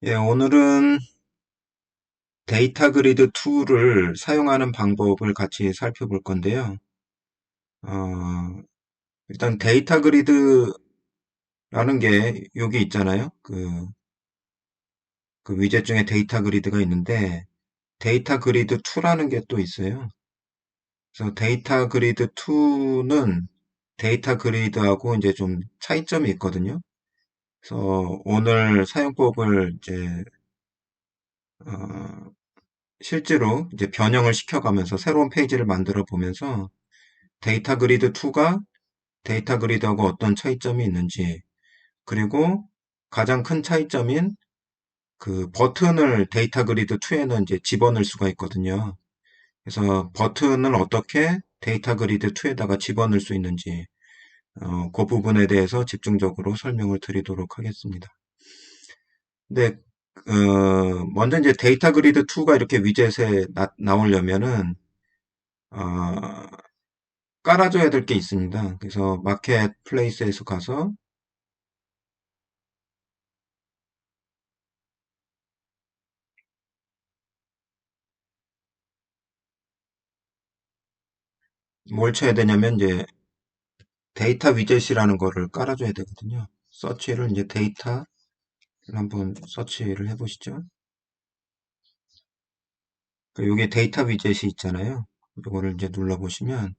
예, 오늘은 데이터 그리드 툴을 사용하는 방법을 같이 살펴볼 건데요. 어, 일단 데이터 그리드라는 게 여기 있잖아요. 그 위젯 중에 데이터 그리드가 있는데 데이터 그리드 2라는 게 또 있어요. 그래서 데이터 그리드 2는 데이터 그리드하고 이제 좀 차이점이 있거든요. 그래서 오늘 사용법을 이제 어, 실제로 이제 변형을 시켜가면서 새로운 페이지를 만들어 보면서 데이터 그리드 2가 데이터 그리드하고 어떤 차이점이 있는지, 그리고 가장 큰 차이점인 그 버튼을 데이터 그리드 2에는 이제 집어넣을 수가 있거든요. 그래서 버튼을 어떻게 데이터 그리드 2에다가 집어넣을 수 있는지, 그 부분에 대해서 집중적으로 설명을 드리도록 하겠습니다. 근데, 먼저 이제 데이터 그리드 2가 이렇게 위젯에 나오려면은, 어, 깔아줘야 될 게 있습니다. 그래서 마켓 플레이스에서 가서 뭘 쳐야 되냐면 이제 데이터 위젯이라는 거를 깔아줘야 되거든요. 서치를 이제 데이터를 한번 서치를 해보시죠. 여기 데이터 위젯이 있잖아요. 이거를 이제 눌러보시면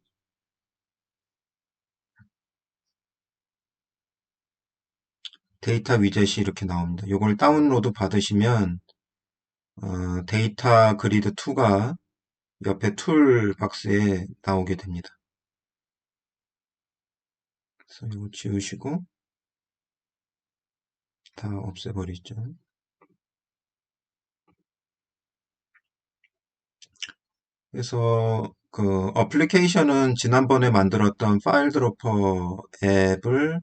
데이터 위젯이 이렇게 나옵니다. 이걸 다운로드 받으시면 데이터 그리드 2가 옆에 툴 박스에 나오게 됩니다. 그래서 이거 지우시고 다 없애버리죠. 그래서 그 어플리케이션은 지난번에 만들었던 파일 드로퍼 앱을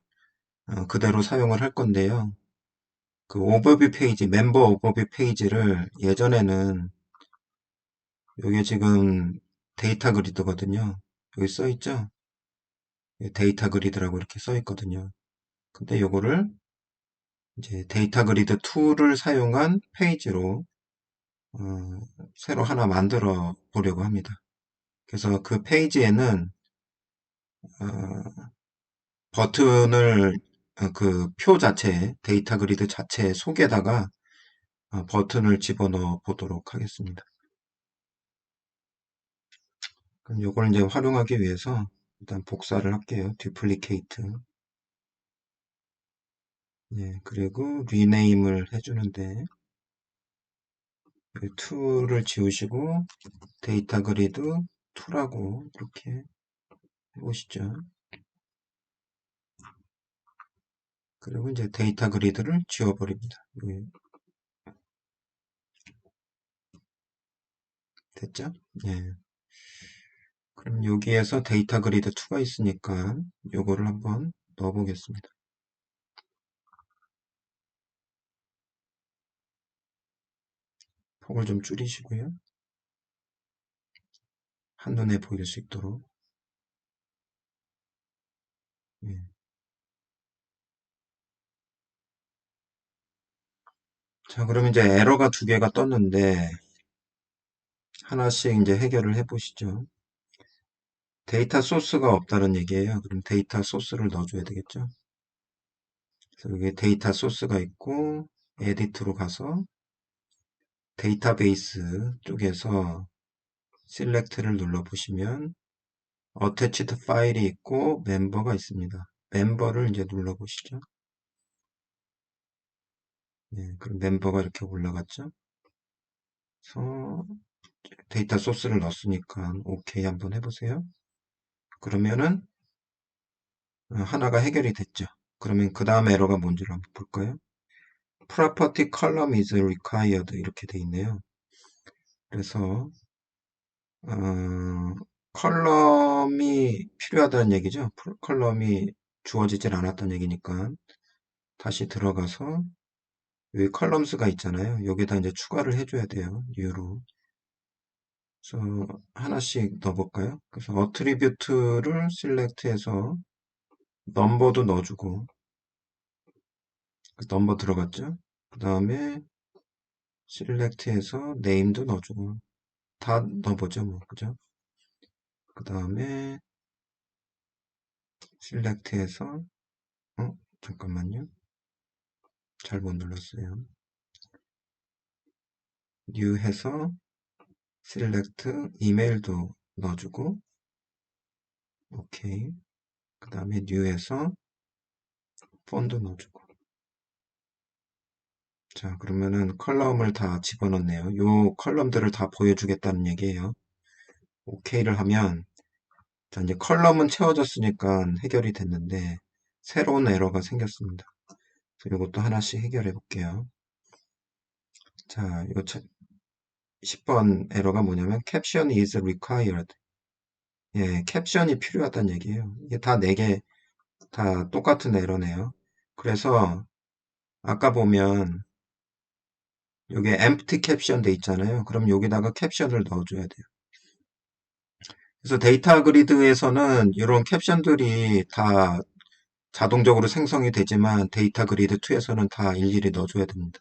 그대로 사용을 할 건데요. 그 오버뷰 페이지, 멤버 오버뷰 페이지를 예전에는 이게 지금 데이터 그리드거든요. 여기 써 있죠? 데이터 그리드라고 이렇게 써 있거든요. 근데 요거를 이제 데이터 그리드 툴을 사용한 페이지로 어, 새로 하나 만들어 보려고 합니다. 그래서 그 페이지에는 버튼을 그 표 자체에 데이터 그리드 자체 속에다가 버튼을 집어넣어 보도록 하겠습니다. 그럼 요걸 이제 활용하기 위해서 일단 복사를 할게요. 듀플리케이트. 예, 그리고 리네임을 해주는데 이 툴을 지우시고 데이터 그리드 2라고 이렇게 해보시죠. 그리고 이제 데이터 그리드를 지워버립니다. 여기 됐죠? 예. 그럼 여기에서 데이터 그리드 2가 있으니까 요거를 한번 넣어 보겠습니다. 폭을 좀 줄이시고요. 한눈에 보일 수 있도록. 예. 자, 그러면 이제 에러가 두 개가 떴는데 하나씩 이제 해결을 해 보시죠. 데이터 소스가 없다는 얘기예요. 그럼 데이터 소스를 넣어줘야 되겠죠. 그래서 여기 데이터 소스가 있고 에디트로 가서 데이터베이스 쪽에서 셀렉트를 눌러보시면 어태치드 파일이 있고 멤버가 있습니다. 멤버를 이제 눌러보시죠. 네, 그럼 멤버가 이렇게 올라갔죠. 그래서 데이터 소스를 넣었으니까 오케이 한번 해보세요. 그러면은 하나가 해결이 됐죠. 그러면 그 다음 에러가 뭔지를 한번 볼까요? Property column is required 이렇게 돼 있네요. 그래서 컬럼이 필요하다는 얘기죠. 컬럼이 주어지질 않았다는 얘기니까 다시 들어가서 여기 컬럼스가 있잖아요. 여기다 이제 추가를 해줘야 돼요. 뉴로. 그래서 하나씩 넣어볼까요? 그래서 어트리뷰트를 셀렉트해서 넘버도 넣어주고 넘버 들어갔죠? 그 다음에 select에서 name도 넣어주고 다 넣어보죠, 뭐, 그죠? 그 다음에 select에서 잠깐만요. 잘못 눌렀어요. new 해서 select 이메일도 넣어주고 오케이. 그 다음에 new에서 폰도 넣어주고 자, 그러면은 컬럼을 다 집어넣네요. 요 컬럼들을 다 보여주겠다는 얘기예요. 오케이를 하면 자, 이제 컬럼은 채워졌으니까 해결이 됐는데 새로운 에러가 생겼습니다. 그래서 이것도 하나씩 해결해 볼게요. 자, 요 10번 에러가 뭐냐면 caption is required. 예, 캡션이 필요하다는 얘기예요. 이게 다 4개 다 똑같은 에러네요. 그래서 아까 보면 여기에 empty caption 돼 있잖아요. 그럼 여기다가 캡션을 넣어줘야 돼요. 그래서 데이터 그리드에서는 이런 캡션들이 다 자동적으로 생성이 되지만 데이터 그리드 2에서는 다 일일이 넣어줘야 됩니다.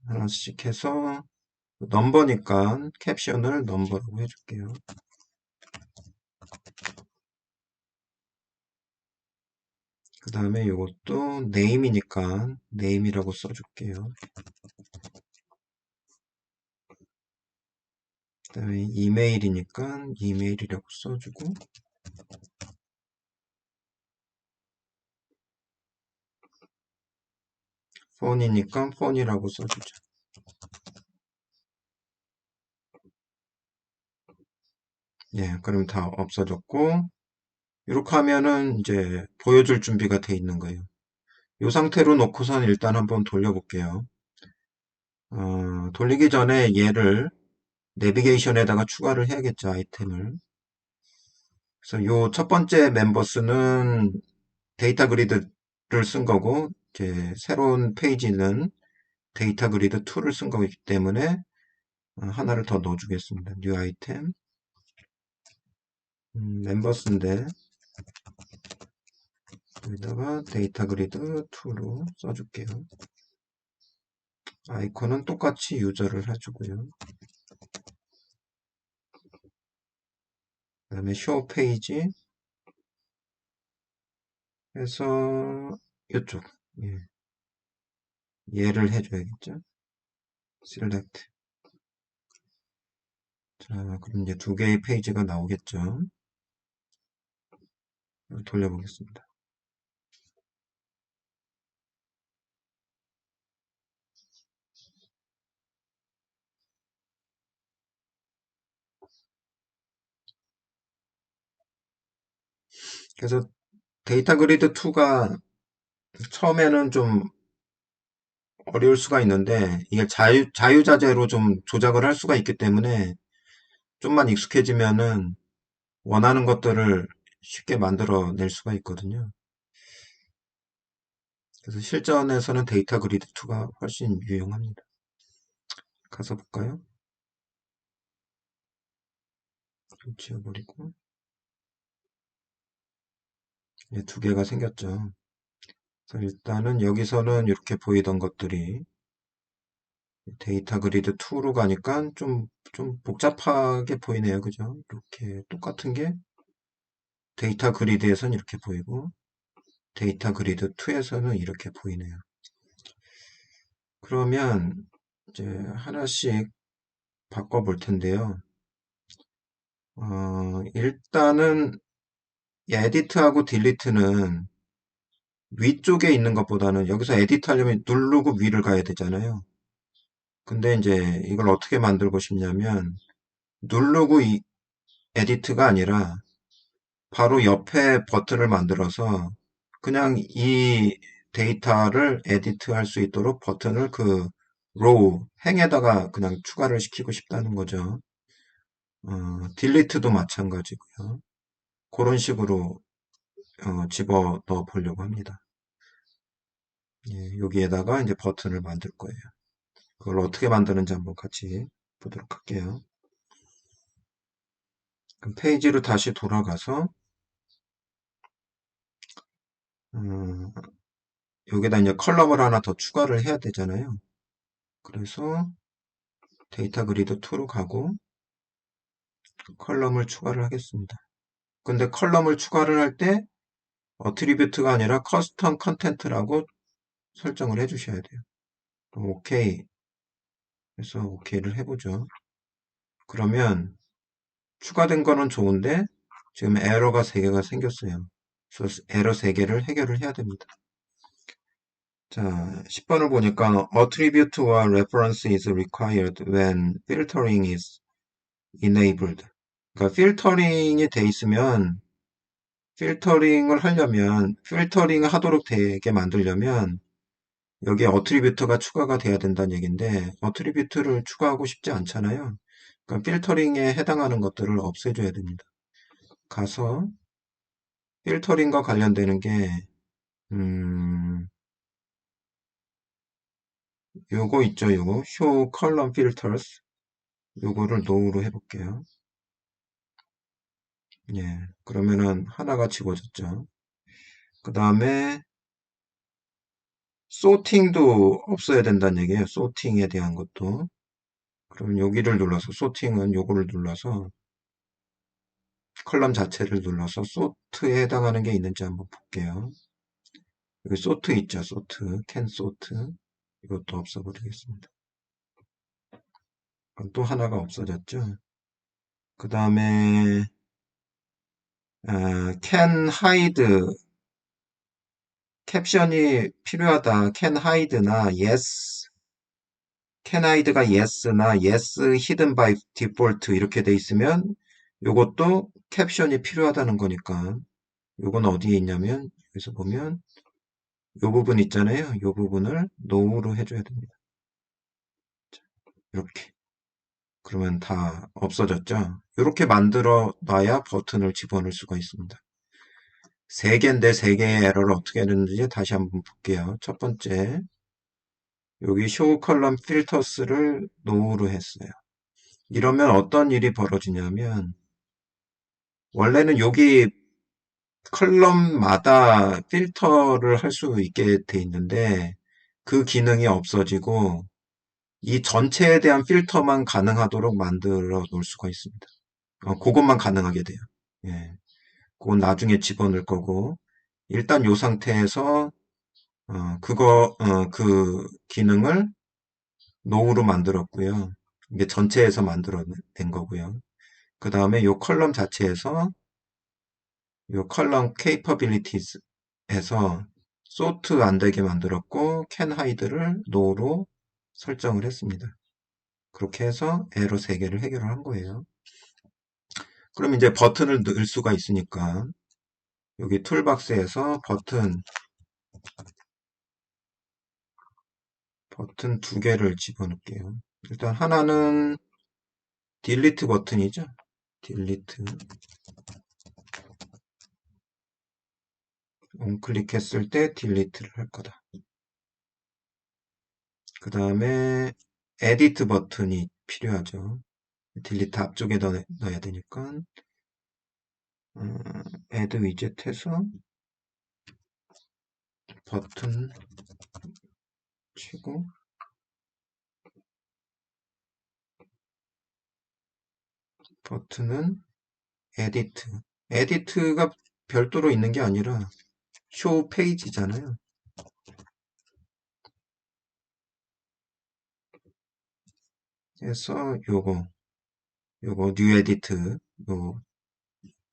하나씩 해서 넘버니까 캡션을 넘버라고 해줄게요. 그 다음에 이것도 name이니까 name이라고 써줄게요. 그 다음에 이메일이니까 이메일이라고 써주고 폰이니까 폰이라고 써주죠. 예, 그럼 다 없어졌고 이렇게 하면은 이제 보여줄 준비가 돼 있는 거예요. 이 상태로 놓고선 일단 한번 돌려볼게요. 돌리기 전에 얘를 내비게이션에다가 추가를 해야겠죠, 아이템을. 그래서 요 첫 번째 멤버스는 데이터 그리드를 쓴 거고, 이제 새로운 페이지는 데이터 그리드 2를 쓴 거기 때문에 하나를 더 넣어주겠습니다. 뉴 아이템, 멤버스인데 여기다가 데이터 그리드 2로 써줄게요. 아이콘은 똑같이 유저를 해주고요. 그 다음에 쇼 페이지 해서 이쪽 예. 얘를 해줘야겠죠. select. 자, 그럼 이제 2개의 페이지가 나오겠죠. 돌려보겠습니다. 그래서 데이터 그리드 2가 처음에는 좀 어려울 수가 있는데 이게 자유자재로 좀 조작을 할 수가 있기 때문에 좀만 익숙해지면은 원하는 것들을 쉽게 만들어낼 수가 있거든요. 그래서 실전에서는 데이터 그리드 2가 훨씬 유용합니다. 가서 볼까요? 좀 지워버리고 예, 2개가 생겼죠. 그래서 일단은 여기서는 이렇게 보이던 것들이 데이터 그리드 2로 가니까 좀 복잡하게 보이네요. 그죠? 이렇게 똑같은 게 데이터 그리드에서는 이렇게 보이고 데이터 그리드 2에서는 이렇게 보이네요. 그러면 이제 하나씩 바꿔볼 텐데요. 일단은 에디트하고 딜리트는 위쪽에 있는 것보다는 여기서 에디트 하려면 누르고 위를 가야 되잖아요. 근데 이제 이걸 어떻게 만들고 싶냐면 누르고 에디트가 아니라 바로 옆에 버튼을 만들어서 그냥 이 데이터를 에디트 할 수 있도록 버튼을 그 로우, 행에다가 그냥 추가를 시키고 싶다는 거죠. 딜리트도 마찬가지고요. 그런 식으로 집어 넣어 보려고 합니다. 예, 여기에다가 이제 버튼을 만들 거예요. 그걸 어떻게 만드는지 한번 같이 보도록 할게요. 그럼 페이지로 다시 돌아가서 여기다 이제 컬럼을 하나 더 추가를 해야 되잖아요. 그래서 데이터 그리드 2로 가고 컬럼을 추가를 하겠습니다. 근데 컬럼을 추가를 할 때 어트리뷰트가 아니라 커스텀 컨텐트라고 설정을 해 주셔야 돼요. 오케이 해서 오케이를 해보죠. 그러면 추가된 거는 좋은데 지금 에러가 3개가 생겼어요. 그래서 에러 3개를 해결을 해야 됩니다. 자, 10번을 보니까 attribute와 reference is required when filtering is enabled. 그러니까 필터링이 돼 있으면 필터링을 하려면 필터링을 하도록 되게 만들려면 여기에 어트리뷰트가 추가가 돼야 된다는 얘기인데 어트리뷰트를 추가하고 싶지 않잖아요. 그러니까 필터링에 해당하는 것들을 없애줘야 됩니다. 가서 필터링과 관련되는 게 요거 있죠. 요거 show column filters 요거를 no로 해볼게요. 예, 그러면은 하나가 지워졌죠. 그 다음에 sorting도 없어야 된다는 얘기예요. sorting에 대한 것도. 그러면 여기를 눌러서 sorting은 요거를 눌러서 컬럼 자체를 눌러서 sort에 해당하는 게 있는지 한번 볼게요. 여기 sort 있죠. sort, can sort 이것도 없애버리겠습니다. 그럼 또 하나가 없어졌죠. 그 다음에 can hide 캡션이 필요하다. can hide나 yes can hide가 yes나 yes hidden by default 이렇게 돼 있으면 요것도 캡션이 필요하다는 거니까 요건 어디에 있냐면 여기서 보면 요 부분 있잖아요. 요 부분을 no로 해줘야 됩니다. 이렇게 그러면 다 없어졌죠. 이렇게 만들어 놔야 버튼을 집어넣을 수가 있습니다. 3개인데 3개의 에러를 어떻게 했는지 다시 한번 볼게요. 첫 번째 여기 show column filters를 no로 했어요. 이러면 어떤 일이 벌어지냐면 원래는 여기 컬럼마다 필터를 할 수 있게 돼 있는데 그 기능이 없어지고 이 전체에 대한 필터만 가능하도록 만들어 놓을 수가 있습니다. 그것만 가능하게 돼요. 예. 그건 나중에 집어넣을 거고 일단 이 상태에서 그 기능을 노우로 만들었고요. 이게 전체에서 만들어낸 거고요. 그 다음에 이 컬럼 자체에서 이 컬럼 capabilities에서 sort 안 되게 만들었고 can hide를 no로 설정을 했습니다. 그렇게 해서 에러 3개를 해결을 한 거예요. 그럼 이제 버튼을 넣을 수가 있으니까 여기 툴박스에서 버튼 2개를 집어넣을게요. 일단 하나는 딜리트 버튼이죠. 딜리트. on클릭했을 때 딜리트를 할 거다. 그 다음에 에디트 버튼이 필요하죠. 딜리트 앞쪽에 넣어야 되니까 add 위젯해서 버튼 치고 버튼은 에디트. 에디트가 별도로 있는 게 아니라 쇼 페이지잖아요. 그래서 요거 뉴 에디트 요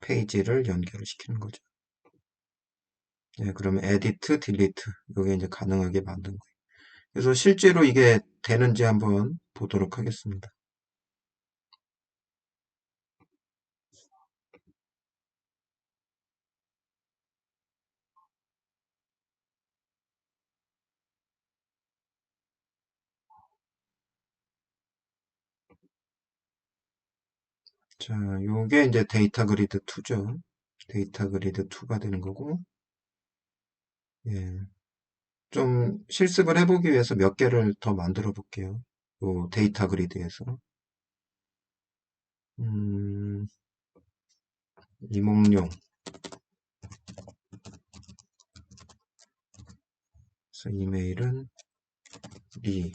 페이지를 연결을 시키는 거죠. 네, 그러면 에디트, 딜리트 요게 이제 가능하게 만든 거예요. 그래서 실제로 이게 되는지 한번 보도록 하겠습니다. 자, 요게 이제 데이터 그리드 2죠. 데이터 그리드 2가 되는 거고, 예. 좀 실습을 해보기 위해서 몇 개를 더 만들어 볼게요. 요 데이터 그리드에서. 이몽룡. 그래서 이메일은 리.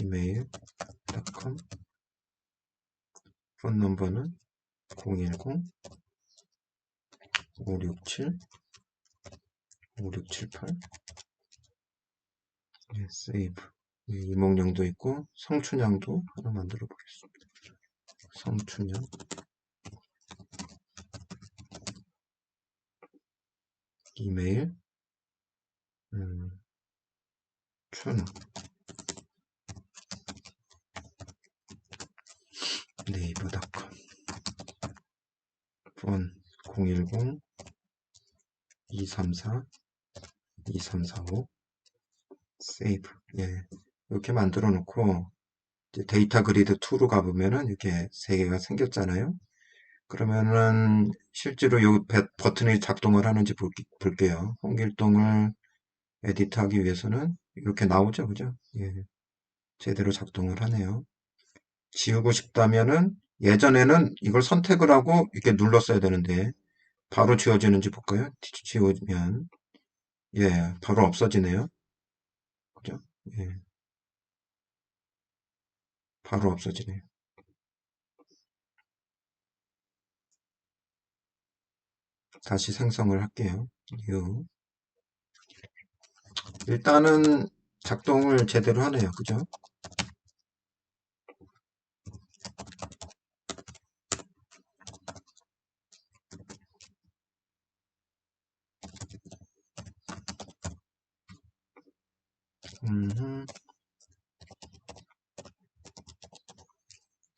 gmail.com. 폰 넘버는 010-567-5678. 네, 세이브. 이몽룡도 있고 성춘향도 하나 만들어 보겠습니다. 성춘향. 이메일 춘 네이버닷컴. 폰 010-234-2345. 세이브. 예. 이렇게 만들어 놓고 이제 데이터 그리드 2로 가보면은 이렇게 세 개가 생겼잖아요. 그러면은 실제로 이 버튼이 작동을 하는지 볼게요. 홍길동을 에디트하기 위해서는 이렇게 나오죠, 그죠? 예, 제대로 작동을 하네요. 지우고 싶다면은 예전에는 이걸 선택을 하고 이렇게 눌렀어야 되는데 바로 지워지는지 볼까요? 지우면 예, 바로 없어지네요. 그죠? 예, 바로 없어지네요. 다시 생성을 할게요. new. 일단은 작동을 제대로 하네요. 그죠?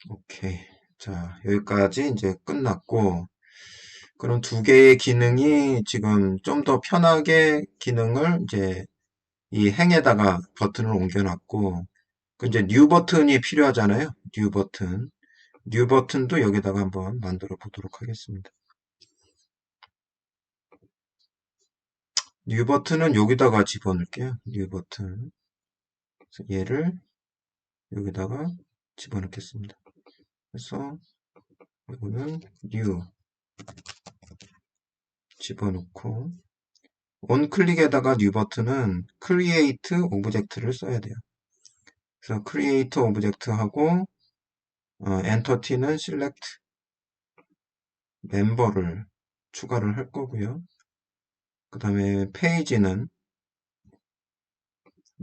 오케이. 자, 여기까지 이제 끝났고, 그럼 두 개의 기능이 지금 좀 더 편하게 기능을 이제 이 행에다가 버튼을 옮겨놨고, 그 이제 뉴 버튼이 필요하잖아요. 뉴 버튼. 뉴 버튼도 여기다가 한번 만들어 보도록 하겠습니다. 뉴 버튼은 여기다가 집어넣을게요. 뉴 버튼. 그래서 얘를 여기다가 집어넣겠습니다. 그래서 이거는 뉴 집어넣고, 온클릭에다가 뉴 버튼은 create object를 써야 돼요. 그래서 create object 하고 엔터티는 select 멤버를 추가를 할 거고요. 그 다음에 페이지는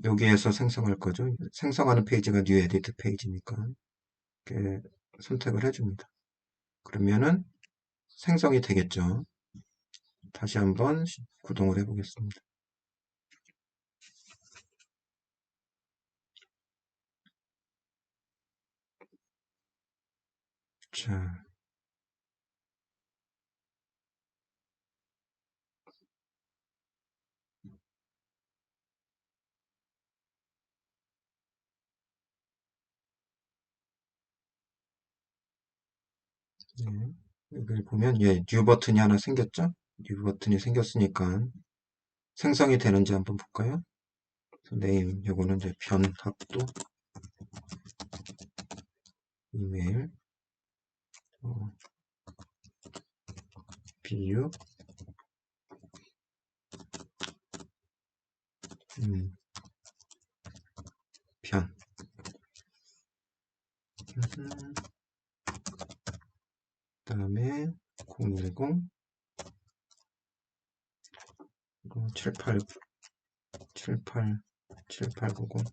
여기에서 생성할 거죠. 생성하는 페이지가 new edit 페이지니까 이렇게 선택을 해줍니다. 그러면은 생성이 되겠죠. 다시 한번 구동을 해보겠습니다. 자, 네. 여기 보면 예, 뉴 버튼이 하나 생겼죠? 뉴 버튼이 생겼으니까 생성이 되는지 한번 볼까요? 네임, 요거는 이제 변학도 이메일 비유 변 그 다음에 010 78 7890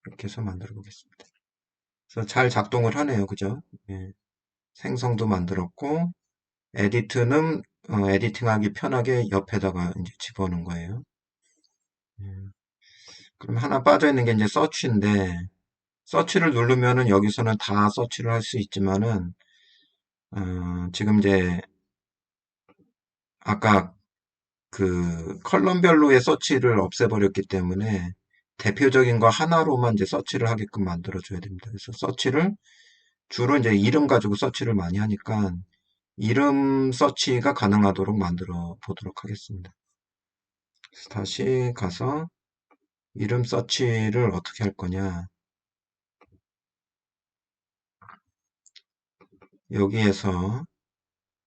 이렇게 해서 만들어 보겠습니다. 그래서 잘 작동을 하네요. 그죠? 예. 생성도 만들었고 에디트는 에디팅하기 편하게 옆에다가 이제 집어넣은 거예요. 예. 그럼 하나 빠져 있는 게 이제 서치인데 서치를 누르면은 여기서는 다 서치를 할 수 있지만은 지금 이제 아까 그 컬럼별로의 서치를 없애버렸기 때문에 대표적인 거 하나로만 이제 서치를 하게끔 만들어줘야 됩니다. 그래서 서치를 주로 이제 이름 가지고 서치를 많이 하니까 이름 서치가 가능하도록 만들어 보도록 하겠습니다. 다시 가서 이름 서치를 어떻게 할 거냐. 여기에서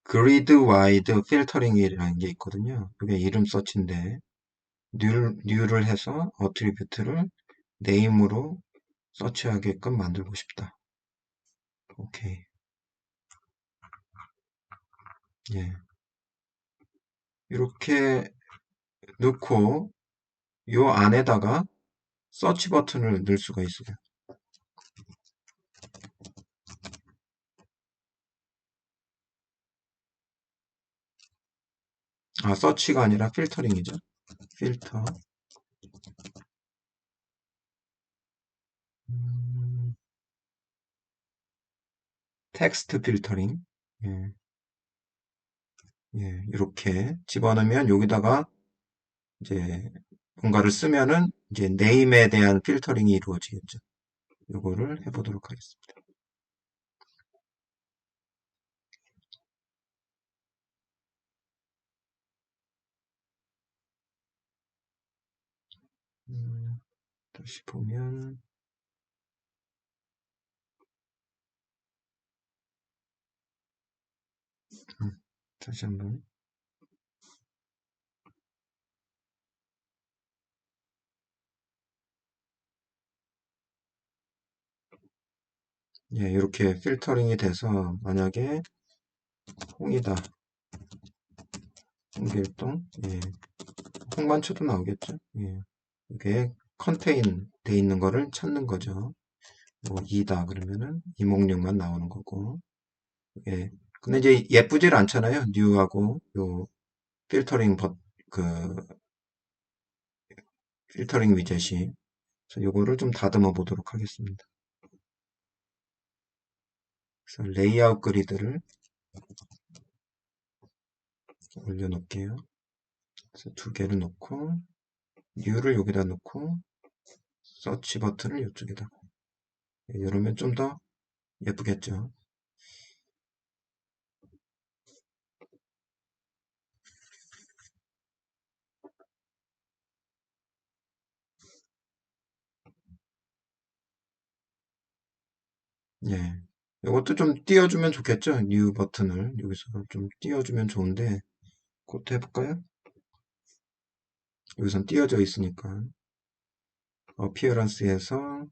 그리드 와이드 필터링이라는 게 있거든요. 이게 이름 서치인데 뉴를 해서 어트리뷰트를 네임으로 서치하게끔 만들고 싶다. 오케이. 예. 이렇게 넣고 요 안에다가 서치 버튼을 넣을 수가 있어요. 아, 서치가 아니라 필터링이죠. 필터. 음, 텍스트 필터링. 예, 예, 이렇게 집어넣으면 여기다가 이제 뭔가를 쓰면은 이제 네임에 대한 필터링이 이루어지겠죠. 요거를 해보도록 하겠습니다. 음, 다시 보면 다시 한번 예, 이렇게 필터링이 돼서 만약에 홍이다, 홍길동, 예, 홍만초도 나오겠죠. 예, 이게 컨테인 돼 있는 거를 찾는 거죠. 뭐 이다 그러면은 이목력만 나오는 거고. 예. 근데 이제 예쁘질 않잖아요. 뉴하고 요 필터링 그 필터링 위젯이. 그래서 요거를 좀 다듬어 보도록 하겠습니다. 그래서 레이아웃 그리드를 올려놓을게요. 그래서 두 개를 놓고 뉴를 여기다 놓고 서치 버튼을 이쪽에다. 예, 이러면 좀 더 예쁘겠죠. 예. 이것도 좀 띄워주면 좋겠죠. 뉴 버튼을 여기서 좀 띄워주면 좋은데 그것도 해볼까요? 여기선 띄워져 있으니까 어피어런스에서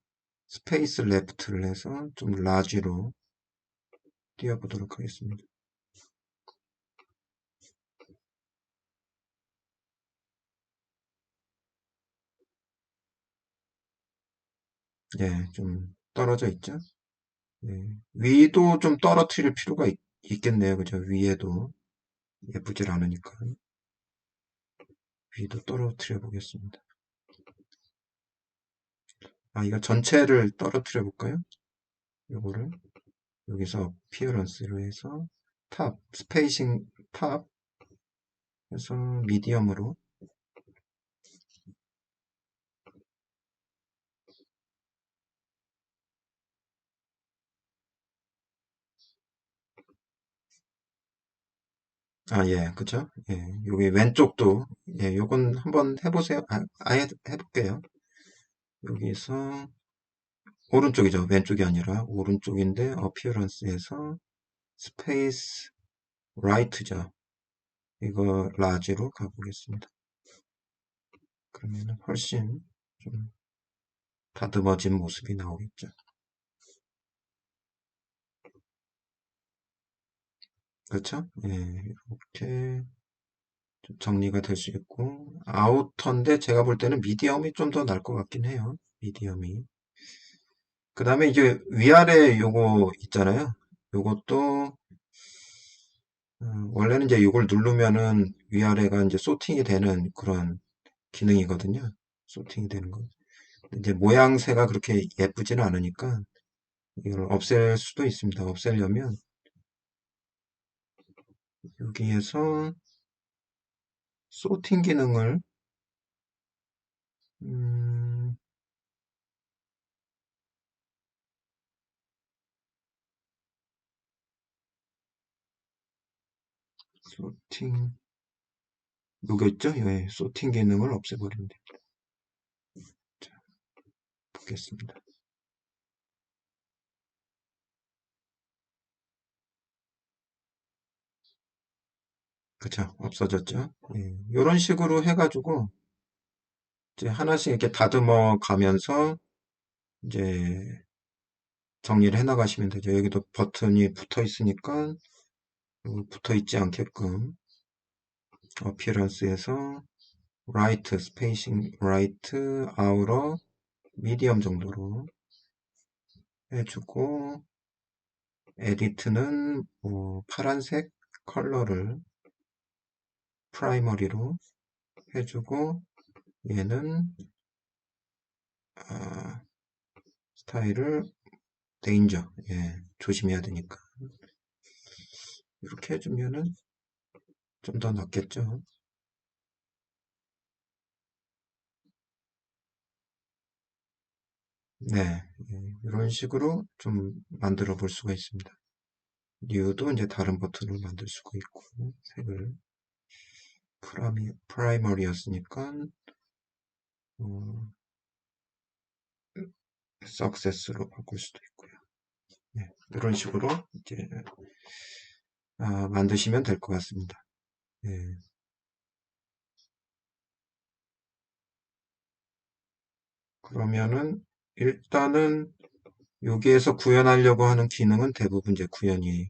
스페이스 레프트를 해서 좀 라지로 띄워보도록 하겠습니다. 예, 좀 떨어져 있죠? 예, 위도 좀 떨어뜨릴 필요가 겠네요 그죠? 위에도 예쁘질 않으니까 위도 떨어뜨려 보겠습니다. 아, 이거 전체를 떨어뜨려 볼까요? 요거를 여기서 피어런스로 해서 탑, 스페이싱 탑 해서 미디엄으로. 아, 예, 그쵸? 예, 여기 왼쪽도, 예, 요건 한번 해보세요. 아, 아예 해볼게요. 여기서, 오른쪽이죠. 왼쪽이 아니라, 오른쪽인데, 어피어런스에서, 스페이스, 라이트죠. 이거, 라지로 가보겠습니다. 그러면 훨씬 좀 다듬어진 모습이 나오겠죠. 그렇죠? 예, 이렇게 좀 정리가 될 수 있고, 아우터인데, 제가 볼 때는 미디엄이 좀 더 나을 것 같긴 해요. 미디엄이. 그 다음에 이제 위아래 요거 있잖아요. 요것도 원래는 이제 요걸 누르면은 위아래가 이제 소팅이 되는 그런 기능이거든요. 소팅이 되는 거. 이제 모양새가 그렇게 예쁘지는 않으니까 이걸 없앨 수도 있습니다. 없애려면 여기에서 소팅 기능을 음, 소팅 요거 있죠? 예, 소팅 기능을 없애버리면 됩니다. 자, 보겠습니다. 그쵸? 없어졌죠? 예, 이런 식으로 해가지고 이제 하나씩 이렇게 다듬어 가면서 이제 정리를 해 나가시면 되죠. 여기도 버튼이 붙어 있으니까 붙어 있지 않게끔 어피어런스에서 라이트, 스페이싱 라이트, 아우러, 미디엄 정도로 해주고 에디트는 파란색 컬러를 프라이머리로 해주고 얘는 스타일을 데인저, 조심해야 되니까 이렇게 해주면은 좀 더 낫겠죠. 네, 이런 식으로 좀 만들어 볼 수가 있습니다. 뉴도 이제 다른 버튼을 만들 수가 있고 색을 프라이머리였으니까 석세스로 바꿀 수도 있고요. 네, 이런 식으로 이제 만드시면 될 것 같습니다. 네, 그러면은 일단은 여기에서 구현하려고 하는 기능은 대부분 이제 구현이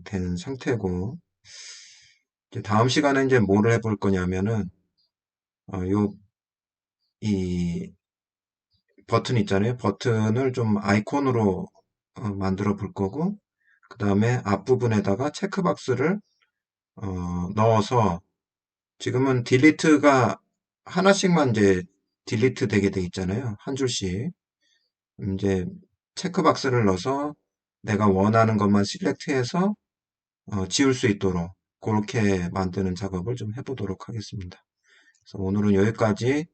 된 상태고 이제 다음 시간에 이제 뭐를 해볼 거냐면은 이 버튼 있잖아요. 버튼을 좀 아이콘으로 만들어 볼 거고 그 다음에 앞부분에다가 체크박스를 넣어서 지금은 딜리트가 하나씩만 이제 딜리트 되게 돼 있잖아요. 한 줄씩. 이제 체크박스를 넣어서 내가 원하는 것만 실렉트해서 지울 수 있도록 그렇게 만드는 작업을 좀 해보도록 하겠습니다. 그래서 오늘은 여기까지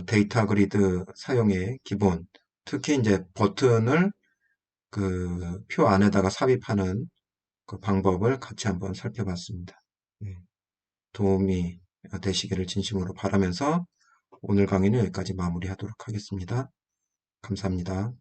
데이터 그리드 사용의 기본, 특히 이제 버튼을 그 표 안에다가 삽입하는 그 방법을 같이 한번 살펴봤습니다. 예, 도움이 되시기를 진심으로 바라면서 오늘 강의는 여기까지 마무리하도록 하겠습니다. 감사합니다.